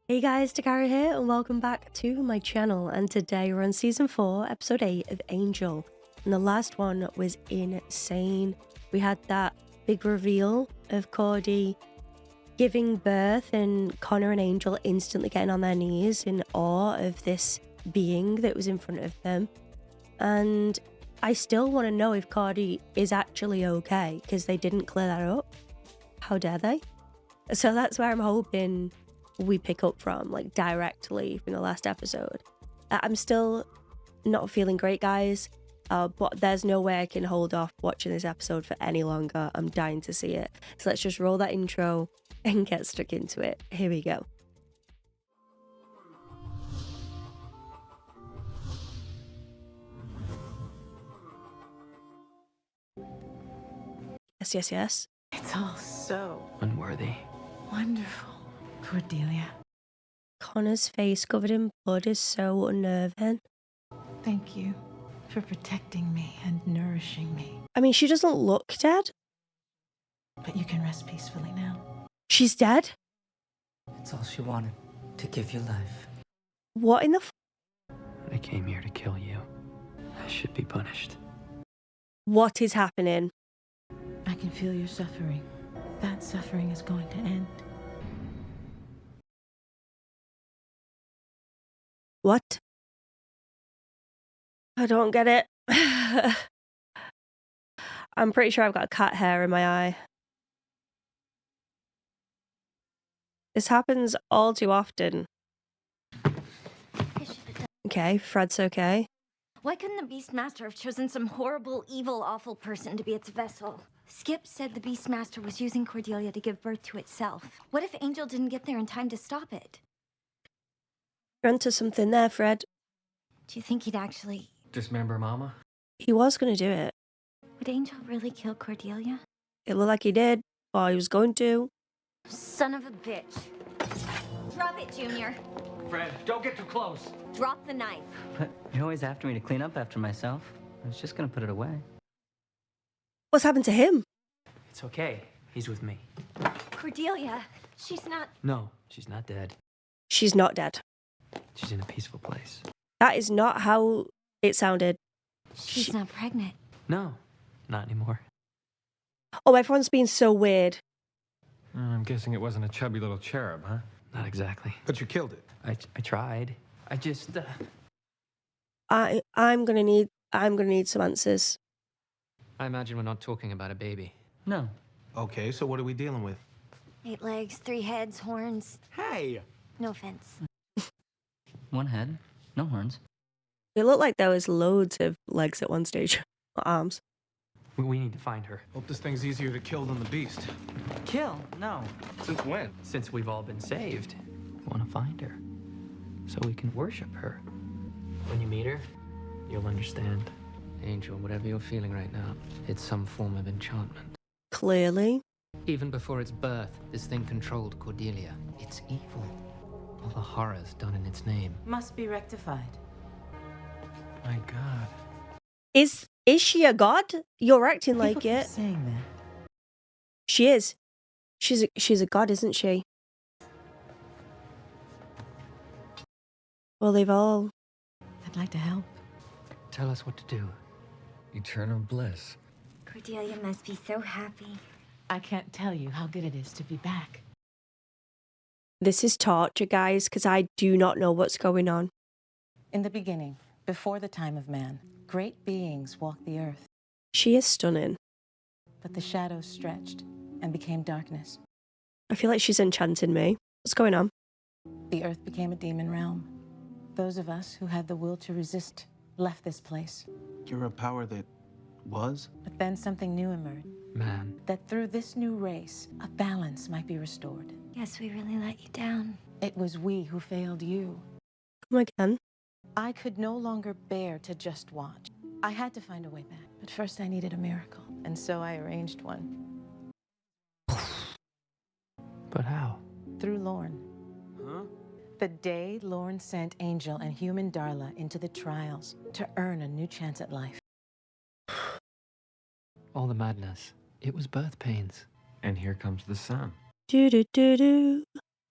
Hey guys, Dakara here and welcome back to my channel, and today we're on season 4 episode 8 of Angel, and the last one was insane. We had that big reveal of Cordy giving birth and Connor and Angel instantly getting on their knees in awe of this being that was in front of them, and I still want to know if Cordy is actually okay because they didn't clear that up. How dare they? So that's where I'm hoping we pick up from, like directly from the last episode. I'm still not feeling great, guys, but there's no way I can hold off watching this episode for any longer. I'm dying to see it. So let's just roll that intro and get stuck into it. Here we go. Yes, yes, yes. It's all so unworthy. wonderful, Cordelia. Connor's face covered in blood is so unnerving. Thank you for protecting me and nourishing me. I mean, she doesn't look dead. But you can rest peacefully now. She's dead? It's all she wanted, to give you life. What in the I came here to kill you. I should be punished. What is happening? I can feel your suffering. That suffering is going to end. What? I don't get it. I'm pretty sure I've got cat hair in my eye. This happens all too often. Okay, Fred's okay. Why couldn't the Beastmaster have chosen some horrible, evil, awful person to be its vessel? Skip said the Beastmaster was using Cordelia to give birth to itself. What if Angel didn't get there in time to stop it? You're onto something there, Fred. Do you think he'd actually... Dismember Mama? He was going to do it. Would Angel really kill Cordelia? It looked like he did, or he was going to. Son of a bitch. Drop it, Junior. Fred, don't get too close. Drop the knife. But you're always after me to clean up after myself. I was just gonna put it away. What's happened to him? It's okay. He's with me. Cordelia, she's not... No, she's not dead. She's not dead. She's in a peaceful place. That is not how it sounded. She's not pregnant. No, not anymore. Oh, everyone's being so weird. I'm guessing it wasn't a chubby little cherub, huh? Not exactly. But you killed it. I tried. I just, I'm gonna need some answers. I imagine we're not talking about a baby. No. Okay, so what are we dealing with? 8 legs, 3 heads, horns. Hey! No offense. One head, no horns. It looked like there was loads of legs at one stage. Or arms. we need to find her. Hope this thing's easier to kill than the beast. Kill? No. Since when? Since we've all been saved, we want to find her. So we can worship her. When you meet her, you'll understand. Angel, whatever you're feeling right now, it's some form of enchantment. Clearly. Even before its birth, this thing controlled Cordelia. It's evil. All the horrors done in its name. Must be rectified. My God. Is she a god? You're acting like People keep it. saying that. She is. She's a god, isn't she? Well, they've all... I'd like to help. Tell us what to do. Eternal bliss. Cordelia must be so happy. I can't tell you how good it is to be back. This is torture, guys, because I do not know what's going on. In the beginning, before the time of man, great beings walked the earth. She is stunning. But the shadows stretched and became darkness. I feel like she's enchanting me. What's going on? The earth became a demon realm. Those of us who had the will to resist left this place. You're a power that was? But then something new emerged. Man. That through this new race, a balance might be restored. Guess we really let you down. It was we who failed you. Come again. I could no longer bear to just watch. I had to find a way back. But first I needed a miracle. And so I arranged one. But how? Through Lorne. Huh? The day Lorne sent Angel and human Darla into the trials to earn a new chance at life. All the madness. It was birth pains. And here comes the sun. Do do do do.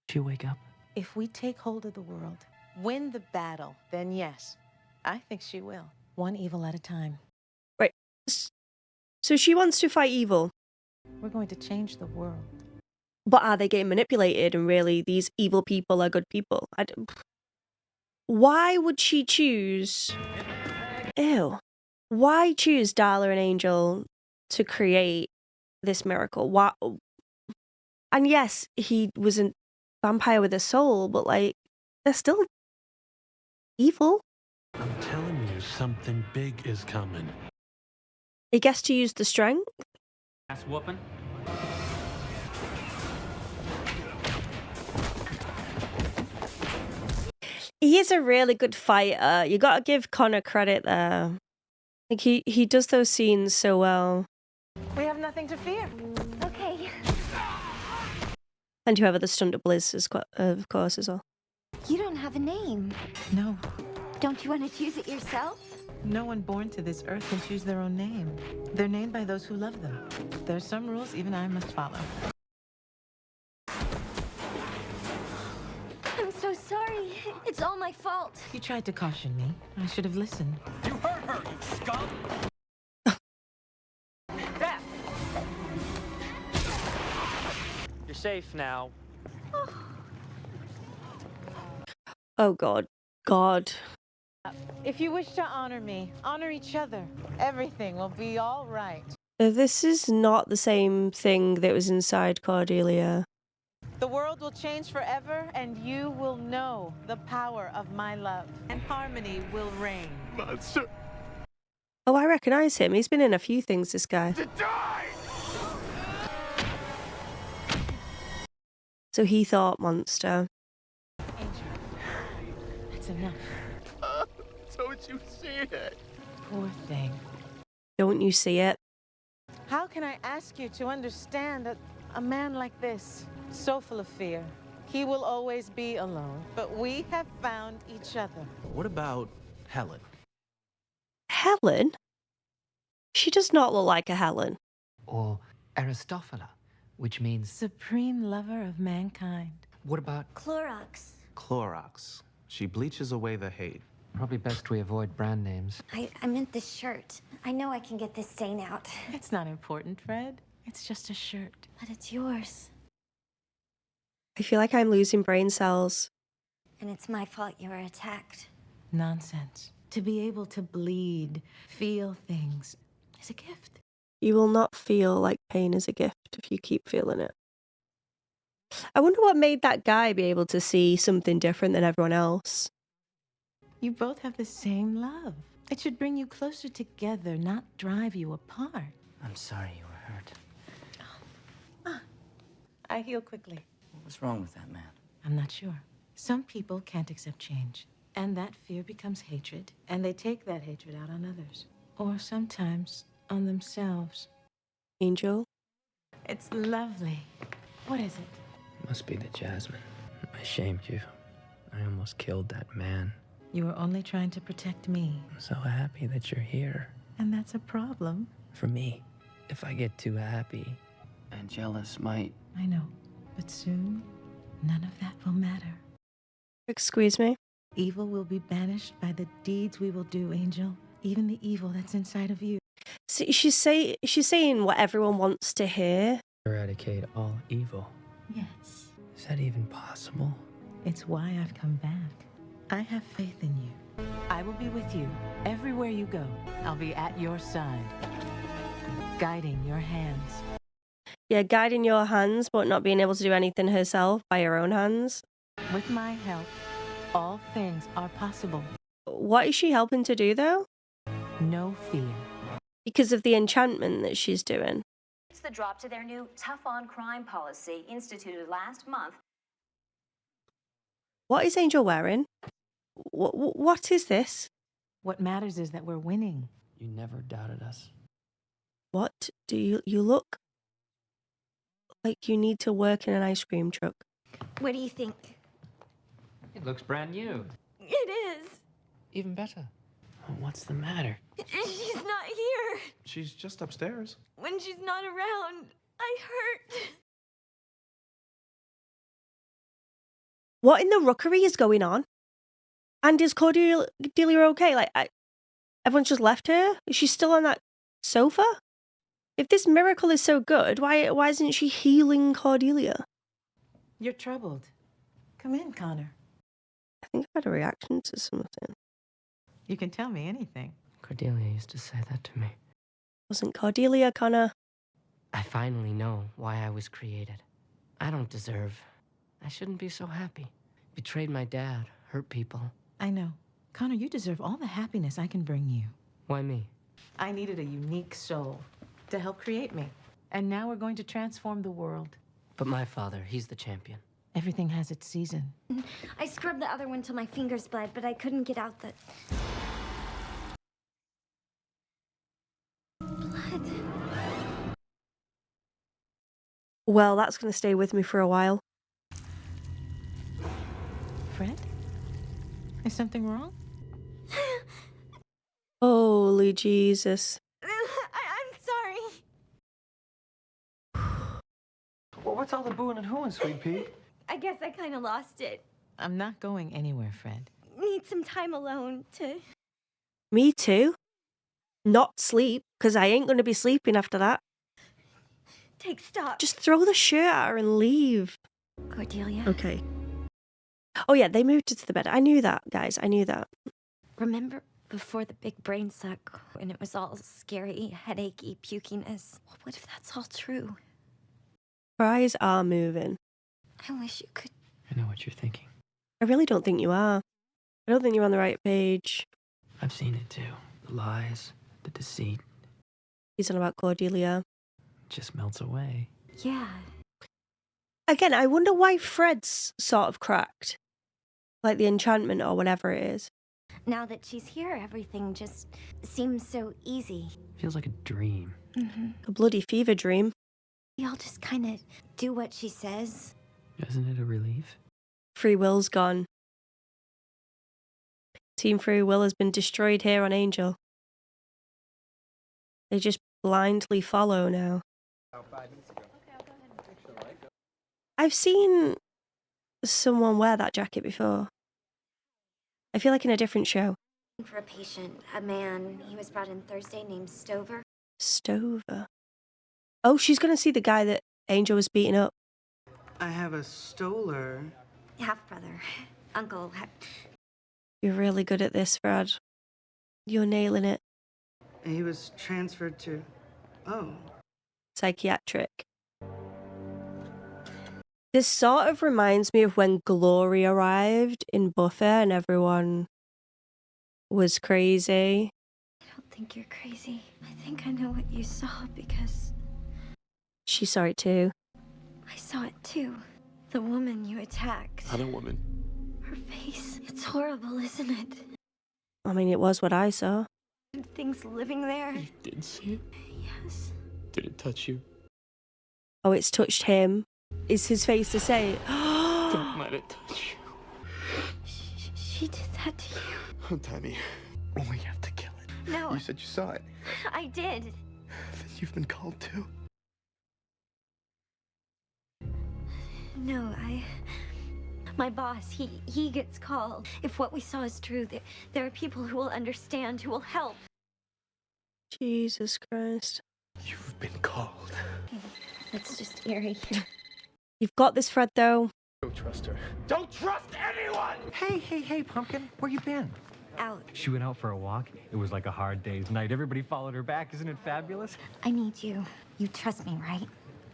Did you wake up? If we take hold of the world, win the battle, then yes, I think she will. One evil at a time. Right. So she wants to fight evil. We're going to change the world. But are they getting manipulated and really these evil people are good people? Why would she choose... Ew. Why choose Darla and Angel to create this miracle? Why? And yes, he was a vampire with a soul, but like, they're still evil. I'm telling you, something big is coming. He gets to use the strength. Ass whooping? He is a really good fighter. You gotta give Connor credit there. Like he does those scenes so well. We have nothing to fear. Okay. And whoever the stunt double is, of course, as well. You don't have a name. No, Don't you want to choose it yourself? no one born to this earth can choose their own name. They're named by those who love them. There are some rules even I must follow. I'm so sorry. It's all my fault. You tried to caution me. I should have listened. You heard her, you scum! You're safe now. Oh God. God. If you wish to honor me, honor each other. Everything will be all right. This is not the same thing that was inside Cordelia. The world will change forever, and you will know the power of my love. And harmony will reign. Monster! Oh, I recognize him. He's been in a few things, this guy. To die! So he thought monster. Angel, that's enough. Don't you see it? Poor thing. Don't you see it? How can I ask you to understand that a man like this, so full of fear, he will always be alone. But we have found each other. What about Helen? Helen? She does not look like a Helen. Or Aristophila, which means... Supreme lover of mankind. What about... Clorox. Clorox. She bleaches away the hate. Probably best we avoid brand names. I meant this shirt. I know I can get this stain out. It's not important, Fred. It's just a shirt. But it's yours. I feel like I'm losing brain cells. And it's my fault you were attacked. Nonsense. To be able to bleed, feel things, is a gift. You will not feel like pain is a gift if you keep feeling it. I wonder what made that guy be able to see something different than everyone else. You both have the same love. It should bring you closer together, not drive you apart. I'm sorry you were hurt. I heal quickly. What was wrong with that man? I'm not sure. Some people can't accept change, and that fear becomes hatred, and they take that hatred out on others. Or sometimes on themselves. Angel? It's lovely. What is it? Must be the Jasmine. I shamed you. I almost killed that man. You were only trying to protect me, I'm so happy that you're here. and that's a problem. For me, if I get too happy, And jealous might... I know, but soon, none of that will matter. Excuse me? Evil will be banished by the deeds we will do, Angel. Even the evil that's inside of you. See, she's saying what everyone wants to hear. eradicate all evil. Yes. Is that even possible? It's why I've come back. I have faith in you. I will be with you everywhere you go. I'll be at your side, guiding your hands. Yeah, guiding your hands, but not being able to do anything herself by her own hands. With my help, all things are possible. What is she helping to do, though? No fear. Because of the enchantment that she's doing. It's the drop to their new tough-on-crime policy instituted last month. What is Angel wearing? What is this? What matters is that we're winning. You never doubted us. What do you look like you need to work in an ice cream truck? What do you think? It looks brand new. It is. Even better. Oh, what's the matter? She's not here. She's just upstairs. When she's not around, I hurt. What in the rookery is going on? And is Cordelia okay? Like, everyone's just left her? Is she still on that sofa? If this miracle is so good, why isn't she healing Cordelia? You're troubled. Come in, Connor. I think I had a reaction to something. You can tell me anything. Cordelia used to say that to me. Wasn't Cordelia, Connor? I finally know why I was created. I don't deserve. I shouldn't be so happy. Betrayed my dad, hurt people. I know. Connor, you deserve all the happiness I can bring you. Why me? I needed a unique soul to help create me. And now we're going to transform the world. But my father, he's the champion. Everything has its season. I scrubbed the other one till my fingers bled, but I couldn't get out the blood. Well, that's going to stay with me for a while. Fred? Is something wrong? Holy Jesus. I'm sorry. Well, what's all the booing and hooing, sweet pea? I guess I kind of lost it. I'm not going anywhere, Fred. Need some time alone to... Me too. Not sleep, because I ain't going to be sleeping after that. take stock. Just throw the shirt at her and leave. Cordelia. Okay. Oh yeah, they moved it to the bed. I knew that, guys. I knew that. Remember before the big brain suck, when it was all scary, headachy, pukiness? What if that's all true? Her eyes are moving. I wish you could. I know what you're thinking. I really don't think you are. I don't think you're on the right page. I've seen it too. The lies, the deceit. He's on about Cordelia. It just melts away. Yeah. Again, I wonder why Fred's sort of cracked. Like the enchantment or whatever it is. Now that she's here, everything just seems so easy. Feels like a dream. Mm-hmm. A bloody fever dream. We all just kind of do what she says. Isn't it a relief? Free will's gone. Team Free Will has been destroyed here on Angel. They just blindly follow now. I've seen someone wear that jacket before. I feel like in a different show. For a patient, a man, he was brought in Thursday named Stover. Stover. Oh, she's gonna see the guy that Angel was beating up. I have a stoler. Half-brother. Uncle. You're really good at this, Fred. You're nailing it. He was transferred to... Oh. Psychiatric. This sort of reminds me of when Glory arrived in Buffer and everyone was crazy. I don't think you're crazy. I think I know what you saw because... She saw it too. I saw it too. The woman you attacked. Other woman. Her face. It's horrible, isn't it? I mean, it was what I saw. And things living there. You did see it? Yes. Did it touch you? Oh, it's touched him. Is his face the same? Don't let it touch you. She did that to you. Oh, Danny. We have to kill it. No. You said you saw it. I did. Then you've been called too. No, my boss, he gets called. If what we saw is true, there are people who will understand, who will help. Jesus Christ. You've been called. That's just eerie. You've got this, Fred, though. Don't trust her. Don't trust anyone! Hey, Pumpkin, where you been? Out. She went out for a walk. It was like a hard day's night. Everybody followed her back. Isn't it fabulous? I need you. You trust me, right?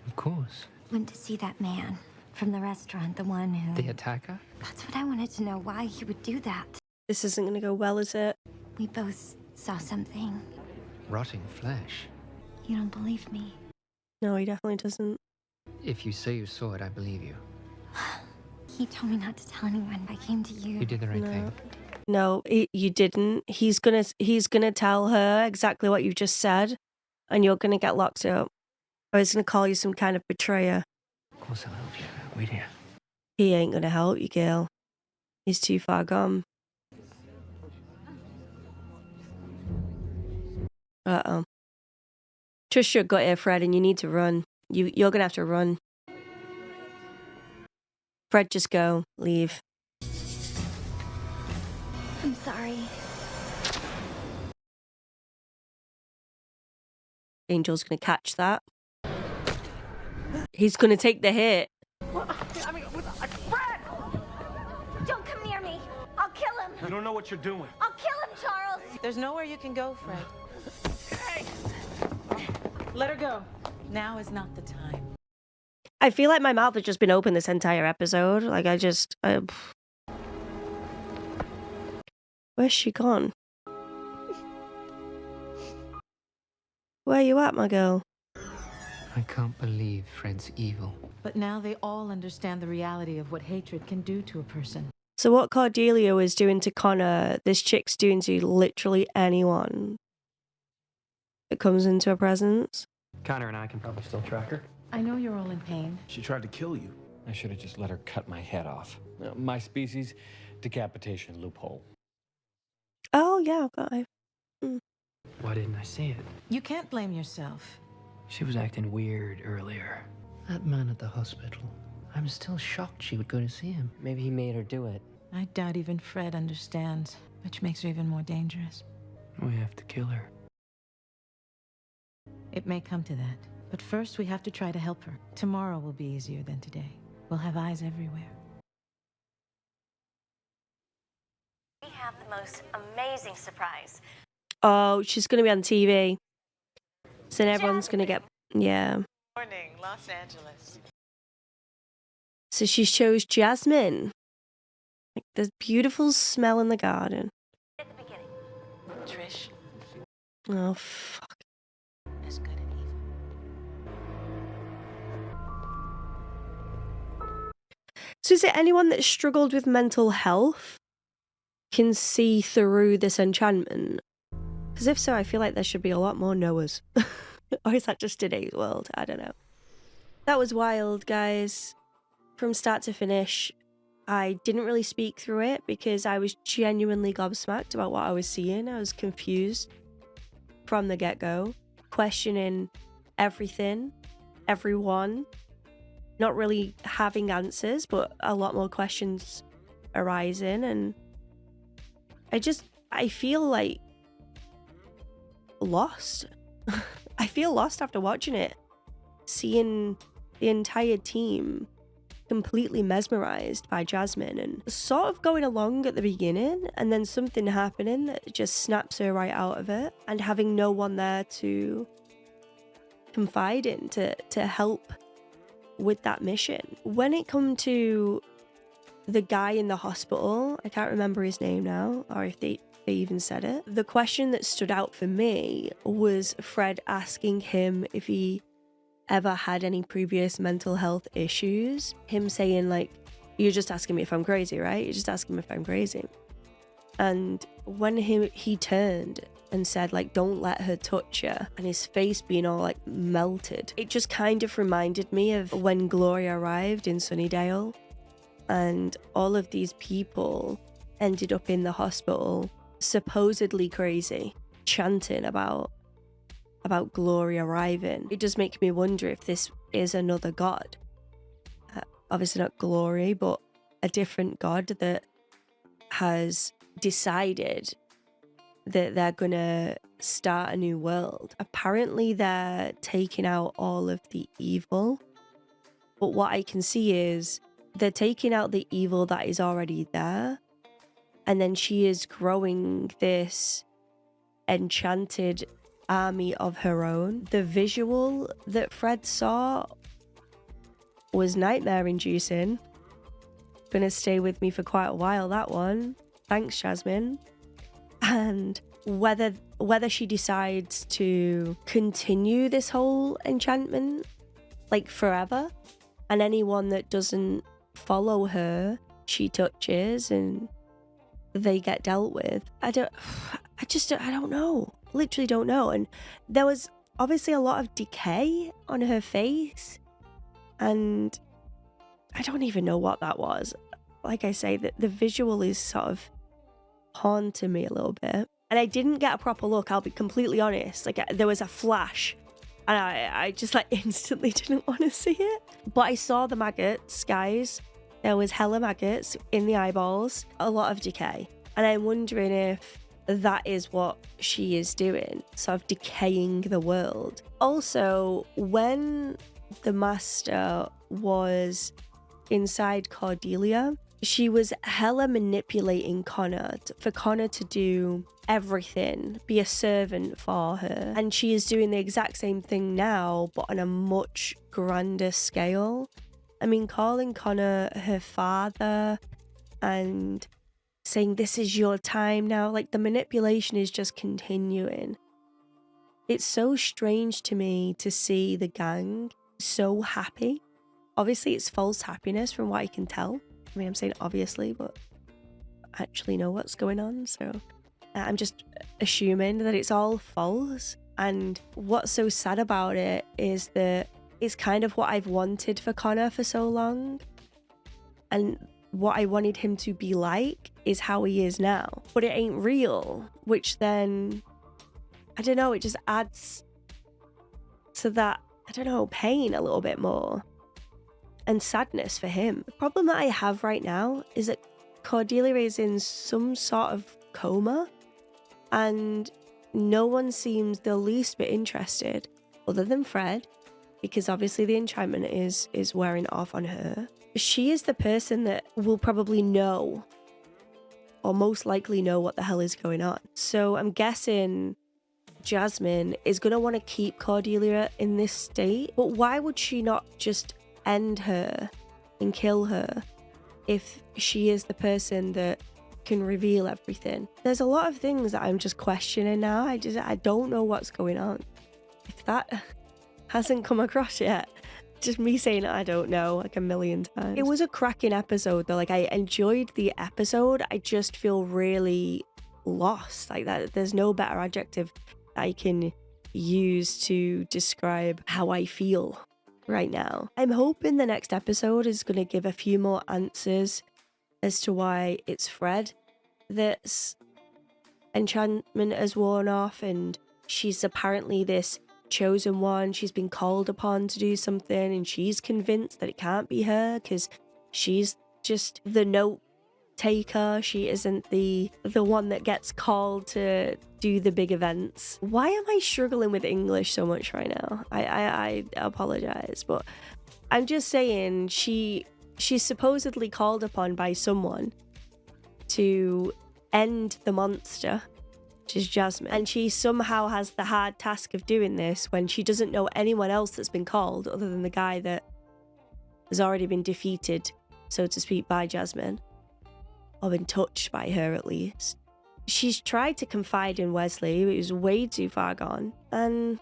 Of course. Went to see that man from the restaurant, the one who... The attacker? That's what I wanted to know, why he would do that. This isn't going to go well, is it? We both saw something. Rotting flesh. You don't believe me? No, he definitely doesn't. If you say you saw it, I believe you. He told me not to tell anyone. I came to you. You did the right thing. No, you didn't. He's gonna tell her exactly what you just said, and you're gonna get locked up. Or he's gonna call you some kind of betrayer. Of course I'll help you. Wait here. He ain't gonna help you, girl. He's too far gone. Uh-oh. Trust your gut here, Fred, and you need to run. You're gonna have to run. Fred, just go. Leave. I'm sorry. Angel's gonna catch that. He's gonna take the hit. I mean, Fred! Don't come near me. I'll kill him. You don't know what you're doing. I'll kill him, Charles. There's nowhere you can go, Fred. Let her go. Now is not the time. I feel like my mouth has just been open this entire episode. Like, where's she gone? Where you at, my girl? I can't believe Fred's evil. But now they all understand the reality of what hatred can do to a person. So what Cordelia was doing to Connor, this chick's doing to literally anyone that comes into her presence. Connor and I can probably still track her. I know you're all in pain. She tried to kill you. I should have just let her cut my head off. My species, decapitation loophole. Oh, yeah, okay. Why didn't I see it? You can't blame yourself. She was acting weird earlier. That man at the hospital. I'm still shocked she would go to see him. Maybe he made her do it. I doubt even Fred understands, which makes her even more dangerous. We have to kill her. It may come to that, but first we have to try to help her. Tomorrow will be easier than today. We'll have eyes everywhere. We have the most amazing surprise. Oh, she's going to be on TV. So then everyone's going to get... Yeah. Morning, Los Angeles. So she chose Jasmine. Like, there's beautiful smell in the garden. At the beginning. Trish Oh, fuck. is good and evil. So is it anyone that struggled with mental health can see through this enchantment? Because if so, I feel like there should be a lot more Noahs. Or is that just today's world? I don't know. That was wild, guys. From start to finish, I didn't really speak through it because I was genuinely gobsmacked about what I was seeing. I was confused from the get-go, questioning everything, everyone, not really having answers, but a lot more questions arising. And I feel like lost. I feel lost after watching it, seeing the entire team completely mesmerized by Jasmine and sort of going along at the beginning and then something happening that just snaps her right out of it, and having no one there to confide in to help with that mission. When it come to the guy in the hospital, I can't remember his name now, or if they even said it. The question that stood out for me was Fred asking him if he ever had any previous mental health issues. Him saying, like, you're just asking me if I'm crazy, right? You're just asking me if I'm crazy. And when he turned and said, like, don't let her touch you, and his face being all, like, melted, it just kind of reminded me of when Gloria arrived in Sunnydale and all of these people ended up in the hospital supposedly crazy, chanting about Gloria arriving. It does make me wonder if this is another god. Obviously not Glory, but a different god that has decided that they're gonna start a new world. Apparently they're taking out all of the evil, but what I can see is they're taking out the evil that is already there, and then she is growing this enchanted army of her own. The visual that Fred saw was nightmare inducing. Gonna stay with me for quite a while, that one. Thanks, Jasmine. And whether she decides to continue this whole enchantment like forever, and anyone that doesn't follow her, she touches and they get dealt with. I don't know. Literally don't know. And there was obviously a lot of decay on her face, and I don't even know what that was. Like I say, the visual is sort of haunting me a little bit, and I didn't get a proper look, I'll be completely honest. Like, there was a flash and I just like instantly didn't want to see it, but I saw the maggots, guys. There was hella maggots in the eyeballs, a lot of decay. And I'm wondering if that is what she is doing, sort of decaying the world. Also, when the master was inside Cordelia, she was hella manipulating Connor for Connor to do everything, be a servant for her. And she is doing the exact same thing now, but on a much grander scale. I mean, calling Connor her father and saying this is your time now, like the manipulation is just continuing. It's so strange to me to see the gang so happy. Obviously, it's false happiness from what I can tell. I mean, I'm saying obviously, but I actually know what's going on. So I'm just assuming that it's all false. And what's so sad about it is that it's kind of what I've wanted for Connor for so long. And what I wanted him to be like is how he is now. But it ain't real, which then, I don't know, it just adds to that, I don't know, pain a little bit more. And sadness for him. The problem that I have right now is that Cordelia is in some sort of coma and no one seems the least bit interested other than Fred, because obviously the enchantment is wearing off on her. She is the person that will probably know, or most likely know, what the hell is going on. So I'm guessing Jasmine is going to want to keep Cordelia in this state, but why would she not just end her and kill her if she is the person that can reveal everything? There's a lot of things that I'm just questioning now. I don't know what's going on. If that hasn't come across yet, just me saying I don't know like a million times. It was a cracking episode though. Like, I enjoyed the episode. I just feel really lost. Like, that there's no better adjective I can use to describe how I feel right now. I'm hoping the next episode is going to give a few more answers as to why it's Fred that's enchantment has worn off and she's apparently this chosen one. She's been called upon to do something and she's convinced that it can't be her because she's just the note taker. She isn't the one that gets called to do the big events. Why am I struggling with English so much right now? I apologize, but I'm just saying she's supposedly called upon by someone to end the monster, which is Jasmine, and she somehow has the hard task of doing this when she doesn't know anyone else that's been called other than the guy that has already been defeated, so to speak, by Jasmine, or been touched by her at least. She's tried to confide in Wesley, but he was way too far gone, and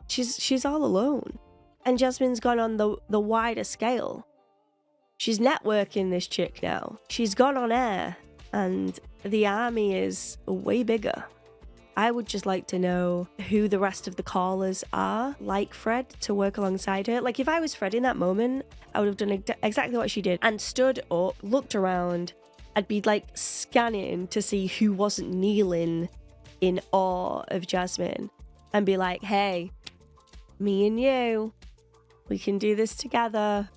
she's all alone. And Jasmine's gone on the wider scale. She's networking this chick now. She's gone on air, and the army is way bigger. I would just like to know who the rest of the callers are, like Fred, to work alongside her. Like, if I was Fred in that moment, I would have done exactly what she did and stood up, looked around. I'd be like scanning to see who wasn't kneeling in awe of Jasmine and be like, hey, me and you, we can do this together.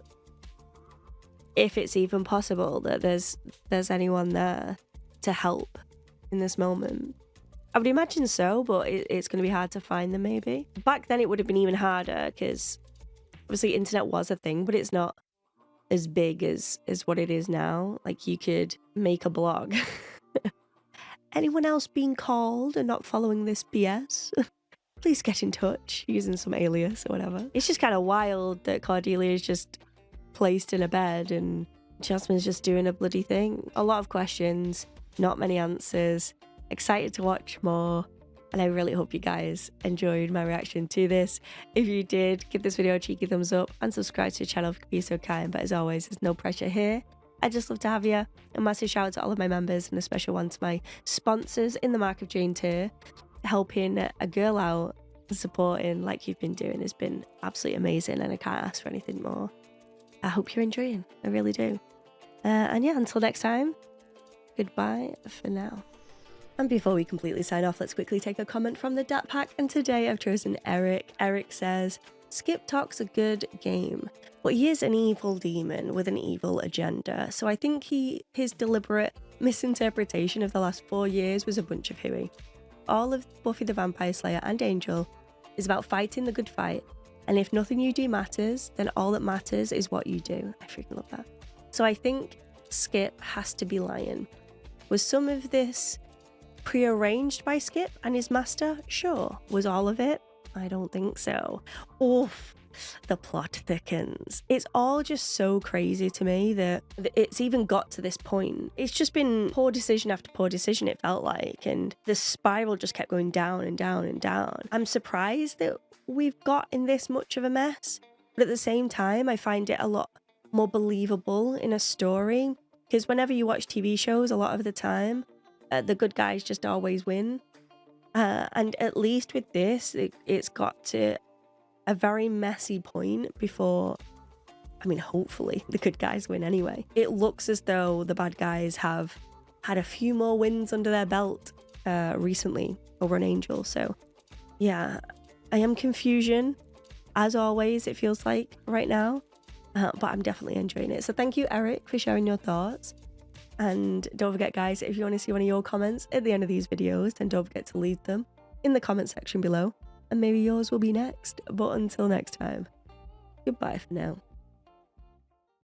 If it's even possible that there's anyone there to help in this moment. I would imagine so, but it's going to be hard to find them maybe. Back then it would have been even harder because obviously internet was a thing, but it's not as big as what it is now. Like, you could make a blog. Anyone else being called and not following this BS? Please get in touch using some alias or whatever. It's just kind of wild that Cordelia is just placed in a bed and Jasmine's just doing a bloody thing. A lot of questions, not many answers. Excited to watch more, and I really hope you guys enjoyed my reaction to this. If you did, give this video a cheeky thumbs up and subscribe to the channel if you could be so kind. But as always, there's no pressure here. I just love to have you. A massive shout out to all of my members and a special one to my sponsors in the Mark of Jane tier. Helping a girl out and supporting like you've been doing has been absolutely amazing, and I can't ask for anything more. I hope you're enjoying. I really do. And yeah, until next time, goodbye for now. And before we completely sign off, let's quickly take a comment from the Dat Pack. And today I've chosen Eric. Eric says, Skip talks a good game, but he is an evil demon with an evil agenda, so I think his deliberate misinterpretation of the last 4 years was a bunch of hooey. All of Buffy the Vampire Slayer and Angel is about fighting the good fight, and if nothing you do matters, then all that matters is what you do. I freaking love that. So I think Skip has to be lying. Was some of this prearranged by Skip and his master? Sure. Was all of it? I don't think so. Oof, the plot thickens. It's all just so crazy to me that it's even got to this point. It's just been poor decision after poor decision, it felt like, and the spiral just kept going down and down and down. I'm surprised that we've got in this much of a mess, but at the same time, I find it a lot more believable in a story, because whenever you watch TV shows, a lot of the time, the good guys just always win. And at least with this, it's got to a very messy point before, I mean, hopefully the good guys win anyway. It looks as though the bad guys have had a few more wins under their belt recently over an Angel. So yeah, I am confusion, as always, it feels like right now, but I'm definitely enjoying it. So thank you, Eric, for sharing your thoughts. And don't forget, guys, if you want to see one of your comments at the end of these videos, then don't forget to leave them in the comment section below, and maybe yours will be next. But until next time, goodbye for now.